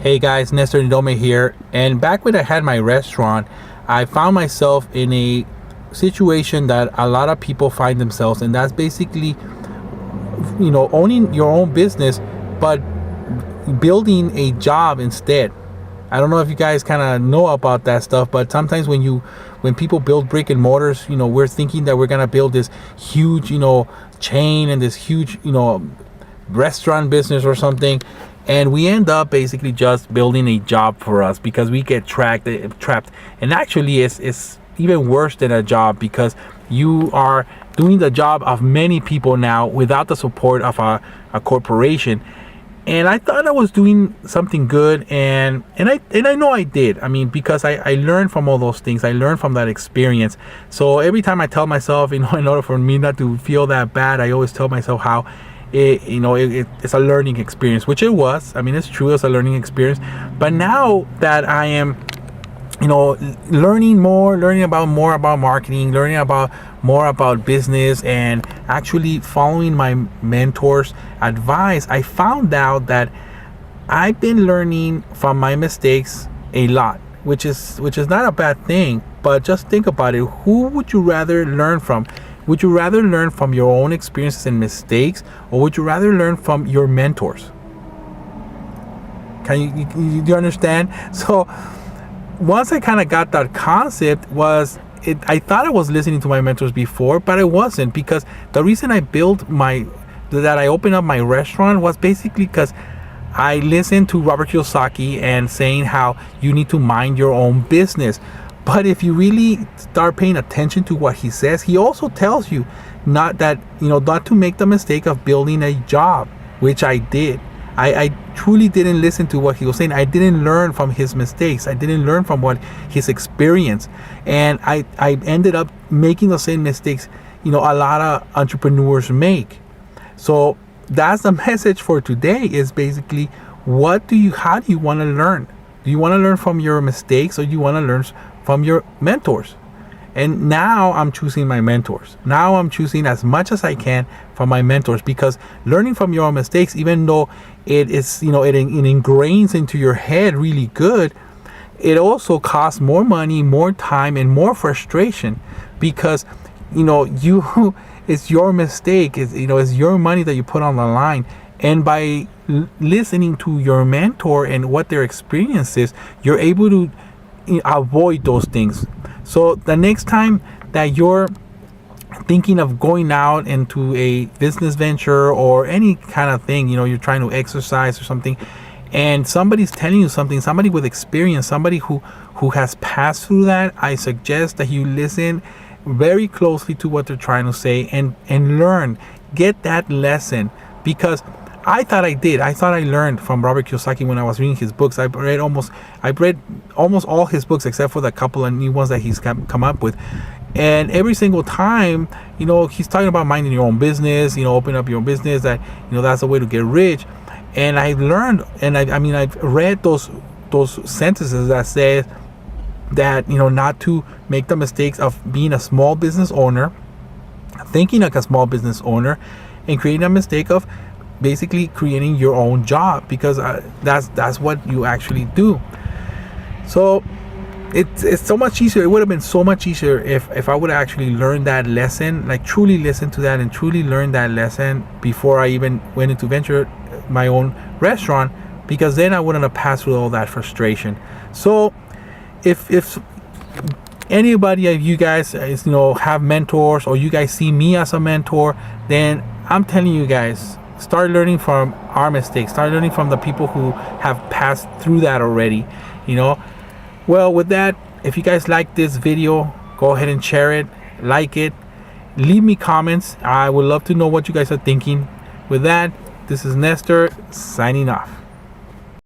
Hey guys, Nestor Nidome here. And back when I had my restaurant, I found myself in a situation that a lot of people find themselves, and that's basically, owning your own business, but building a job instead. I don't know if you guys kind of know about that stuff, but sometimes when people build brick and mortars, we're thinking that we're gonna build this huge, chain and this huge, restaurant business or something, and we end up basically just building a job for us because we get trapped. And actually it's even worse than a job, because you are doing the job of many people now without the support of a corporation. And I thought I was doing something good, and I know I did. I mean, because I learned from all those things. I learned from that experience. So every time I tell myself, in order for me not to feel that bad, I always tell myself how it's a learning experience, which it was. I mean, it's true, it's a learning experience. But now that I am, learning more about marketing, learning more about business, and actually following my mentors' advice, I found out that I've been learning from my mistakes a lot, which is not a bad thing. But just think about it. Who would you rather learn from? Would you rather learn from your own experiences and mistakes, or would you rather learn from your mentors? Do you understand? So once I kind of got that concept, I thought I was listening to my mentors before, but I wasn't, because the reason I opened up my restaurant was basically because I listened to Robert Kiyosaki and saying how you need to mind your own business. But if you really start paying attention to what he says, he also tells you not to make the mistake of building a job, which I did. I truly didn't listen to what he was saying. I didn't learn from his mistakes. I didn't learn from his experience. And I ended up making the same mistakes, a lot of entrepreneurs make. So that's the message for today, is basically, how do you want to learn? Do you want to learn from your mistakes, or do you want to learn from your mentors? And now I'm choosing my mentors. Now I'm choosing as much as I can from my mentors, because learning from your own mistakes, even though it is, it ingrains into your head really good, it also costs more money, more time, and more frustration, because it's your mistake. It's your money that you put on the line. And by listening to your mentor and what their experience is, you're able to avoid those things. So the next time that you're thinking of going out into a business venture or any kind of thing, you're trying to exercise or something, and somebody's telling you something, somebody with experience, somebody who has passed through that, I suggest that you listen very closely to what they're trying to say and learn. Get that lesson, because I thought I did. I thought I learned from Robert Kiyosaki when I was reading his books. I've read almost all his books, except for the couple of new ones that he's come up with. And every single time, he's talking about minding your own business, open up your own business, that, that's the way to get rich. And I learned, and I've read those sentences that say that, not to make the mistakes of being a small business owner, thinking like a small business owner, and creating a mistake of basically creating your own job, because that's what you actually do. So it's so much easier. It would have been so much easier if I would have actually learned that lesson, like truly listen to that and truly learn that lesson before I even went into venture my own restaurant, because then I wouldn't have passed through all that frustration. So if anybody of you guys have mentors, or you guys see me as a mentor, then I'm telling you guys, start learning from our mistakes. Start learning from the people who have passed through that already. Well, with that, if you guys like this video, go ahead and share it, like it, leave me comments. I would love to know what you guys are thinking. With that, this is Nestor signing off.